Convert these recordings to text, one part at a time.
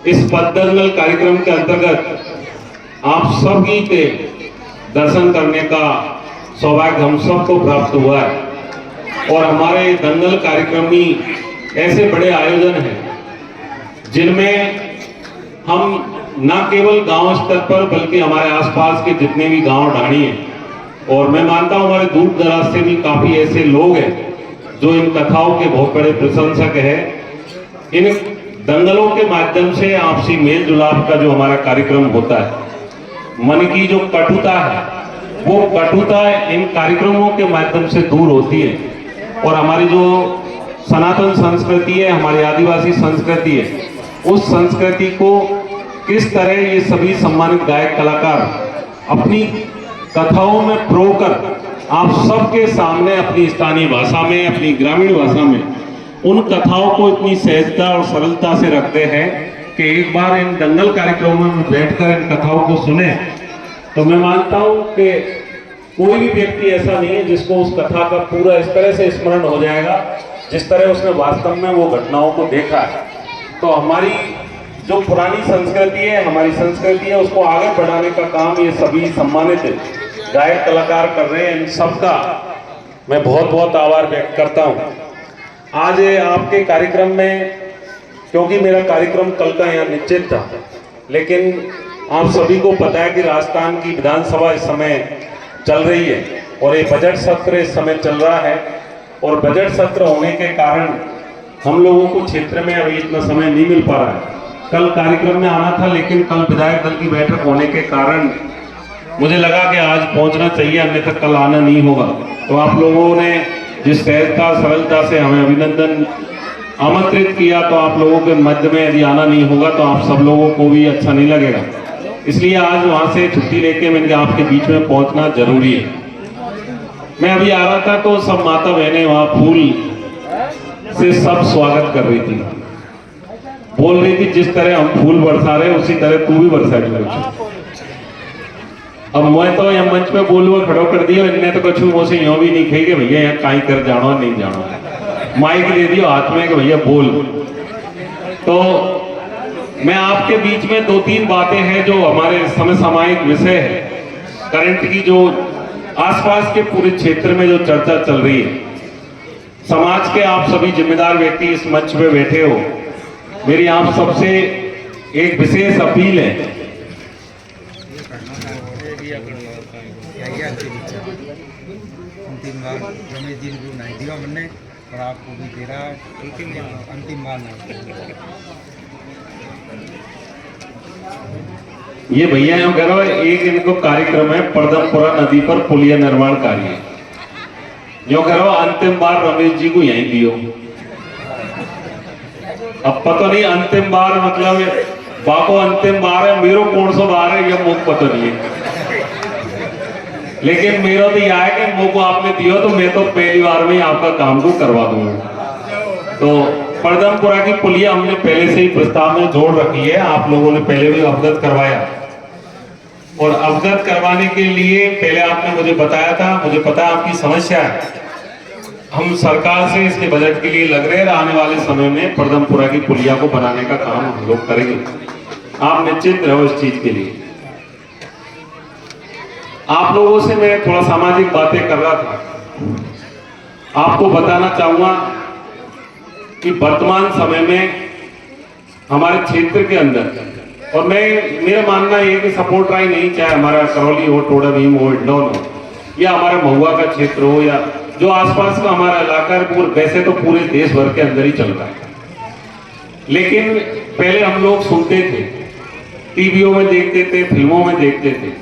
इस पददंगल कार्यक्रम के अंतर्गत आप सभी के दर्शन करने का सौभाग्य हम सबको प्राप्त हुआ है। और हमारे दंगल कार्यक्रम में ऐसे बड़े आयोजन हैं जिनमें हम न केवल गांव स्तर पर बल्कि हमारे आसपास के जितने भी गांव ढाणी हैं, और मैं मानता हूं हमारे दूर दराज से भी काफी ऐसे लोग हैं जो इन कथाओं के बहुत बड़े प्रशंसक हैं। इन दंगलों के माध्यम से आपसी मेल जुलाप का जो हमारा कार्यक्रम होता है, मन की जो कटुता है वो कटुता इन कार्यक्रमों के माध्यम से दूर होती है। और हमारी जो सनातन संस्कृति है, हमारी आदिवासी संस्कृति है, उस संस्कृति को किस तरह ये सभी सम्मानित गायक कलाकार अपनी कथाओं में प्रोकर आप सबके सामने अपनी स्थानीय भाषा में, अपनी ग्रामीण भाषा में उन कथाओं को इतनी सहजता और सरलता से रखते हैं कि एक बार इन दंगल कार्यक्रमों में बैठकर इन कथाओं को सुने तो मैं मानता हूं कि कोई भी व्यक्ति ऐसा नहीं है जिसको उस कथा का पूरा इस तरह से स्मरण हो जाएगा जिस तरह उसने वास्तव में वो घटनाओं को देखा है। तो हमारी जो पुरानी संस्कृति है, हमारी संस्कृति है, उसको आगे बढ़ाने का काम ये सभी सम्मानित गायक कलाकार कर रहे हैं। इन सबका मैं बहुत बहुत आभार व्यक्त करता हूं। आज आपके कार्यक्रम में, क्योंकि मेरा कार्यक्रम कल का यहाँ निश्चित था, लेकिन आप सभी को पता है कि राजस्थान की विधानसभा इस समय चल रही है और ये बजट सत्र इस समय चल रहा है। और बजट सत्र होने के कारण हम लोगों को क्षेत्र में अभी इतना समय नहीं मिल पा रहा है। कल कार्यक्रम में आना था, लेकिन कल विधायक दल की बैठक होने के कारण मुझे लगा कि आज पहुंचना चाहिए, अन्यथा कल आना नहीं होगा। तो आप लोगों ने जिस सहजता सरलता से हमें अभिनंदन आमंत्रित किया, तो आप लोगों के मध्य में यदि आना नहीं होगा तो आप सब लोगों को भी अच्छा नहीं लगेगा। इसलिए आज वहां से छुट्टी लेके मैंने आपके बीच में पहुंचना जरूरी है। मैं अभी आ रहा था तो सब माता बहनें वहां फूल से सब स्वागत कर रही थी, बोल रही थी जिस तरह हम फूल बरसा रहे उसी तरह तू भी बरसा रही। अब मैं तो यहाँ मंच पे बोलूँ खड़ो कर दिया, इन्हें तो कुछ मुझसे यूं भी नहीं कही कि भैया यहाँ काई कर जानो नहीं जानो, माइक दे दियो हाथ में कि भैया बोल। तो मैं आपके बीच में दो तीन बातें हैं जो हमारे समसामयिक विषय है, करंट की जो आसपास के पूरे क्षेत्र में जो चर्चा चल रही है, समाज के आप सभी जिम्मेदार व्यक्ति इस मंच पे बैठे हो, मेरी आप सबसे एक विशेष अपील है। अंतिम बार रमेश जी ने नहीं दिया मैंने और आपको भी दे रहा है, अंतिम बार नहीं। ये भैया यूं कह रहा है, एक इनको कार्यक्रम है परदमपुरा नदी पर पुलिया निर्माण कार्य, जो कह रहा अंतिम बार रमेश जी को यहीं दियो। अब पता नहीं अंतिम बार मतलब बाको अंतिम बार है, मेरो कौन सा बार है यह मुझे पता नहीं है, लेकिन मेरा तो यह है कि मुझको आपने दिया तो मैं तो पहली बार में आपका काम को करवा दूंगा। तो परदमपुरा की पुलिया हमने पहले से ही प्रस्ताव में जोड़ रखी है, आप लोगों ने पहले भी अवगत करवाया, और अवगत करवाने के लिए पहले आपने मुझे बताया था, मुझे पता है आपकी समस्या है, हम सरकार से इसके बजट के लिए लग रहे हैं। आने वाले समय में परदमपुरा की पुलिया को बनाने का काम हम लोग करेंगे, आप निश्चित रहो इस चीज के लिए। आप लोगों से मैं थोड़ा सामाजिक बातें कर रहा था, आपको बताना चाहूंगा कि वर्तमान समय में हमारे क्षेत्र के अंदर, और मेरा मानना ये कि सपोर्ट राय नहीं, चाहे हमारा करौली हो, टोडा भीम हो, इंदौर हो, या हमारा महुआ का क्षेत्र हो, या जो आसपास का हमारा इलाका है, वैसे तो पूरे देश भर के अंदर ही चल रहा है। लेकिन पहले हम लोग सुनते थे, टीवियों में देखते थे, फिल्मों में देखते थे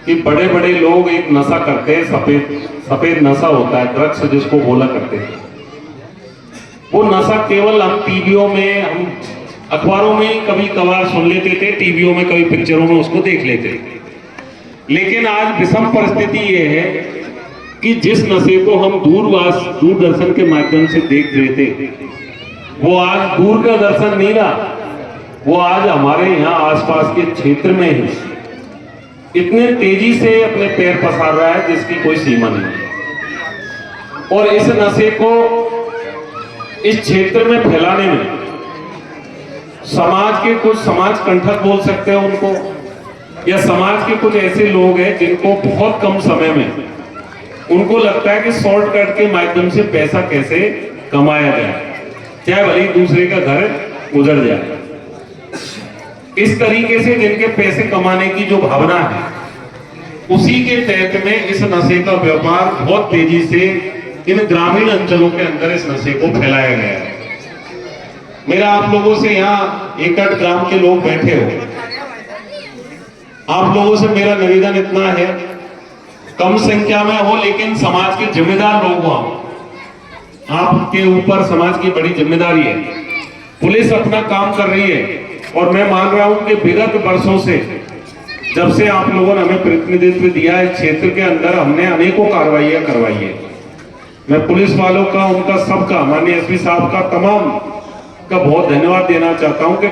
कि बड़े बड़े लोग एक नशा करते हैं, सफेद नशा होता है, ड्रग्स जिसको बोला करते हैं। वो नशा केवल हम टीवियों में, हम अखबारों में कभी कभार सुन लेते थे, टीवियों में कभी पिक्चरों में उसको देख लेते थे। लेकिन आज विषम परिस्थिति ये है कि जिस नशे को हम दूरदर्शन के माध्यम से देख रहे थे, वो आज दूर का दर्शन नहीं रहा, वो आज हमारे यहाँ आसपास के क्षेत्र में ही इतने तेजी से अपने पैर पसार रहा है जिसकी कोई सीमा नहीं है। और इस नशे को इस क्षेत्र में फैलाने में समाज के कुछ समाज कंठक बोल सकते हैं उनको, या समाज के कुछ ऐसे लोग हैं जिनको बहुत कम समय में उनको लगता है कि शॉर्टकट के माध्यम से पैसा कैसे कमाया जाए, चाहे भले ही दूसरे का घर उजड़ जाए। इस तरीके से जिनके पैसे कमाने की जो भावना है, उसी के तहत में इस नशे का व्यापार बहुत तेजी से इन ग्रामीण अंचलों के अंदर इस नशे को फैलाया गया है। मेरा आप लोगों से, यहाँ 1-8 ग्राम के लोग बैठे हो, आप लोगों से मेरा निवेदन इतना है, कम संख्या में हो लेकिन समाज के जिम्मेदार लोग हो, आपके ऊपर समाज की बड़ी जिम्मेदारी है। पुलिस अपना काम कर रही है और मैं मान रहा हूं कि विगत वर्षों से, जब से आप लोगों ने हमें प्रतिनिधित्व दिया है क्षेत्र के अंदर, हमने अनेकों कार्रवाइयां करवाई है। मैं पुलिस वालों का, उनका सबका, माननीय एसपी साहब का, तमाम का बहुत धन्यवाद देना चाहता हूं कि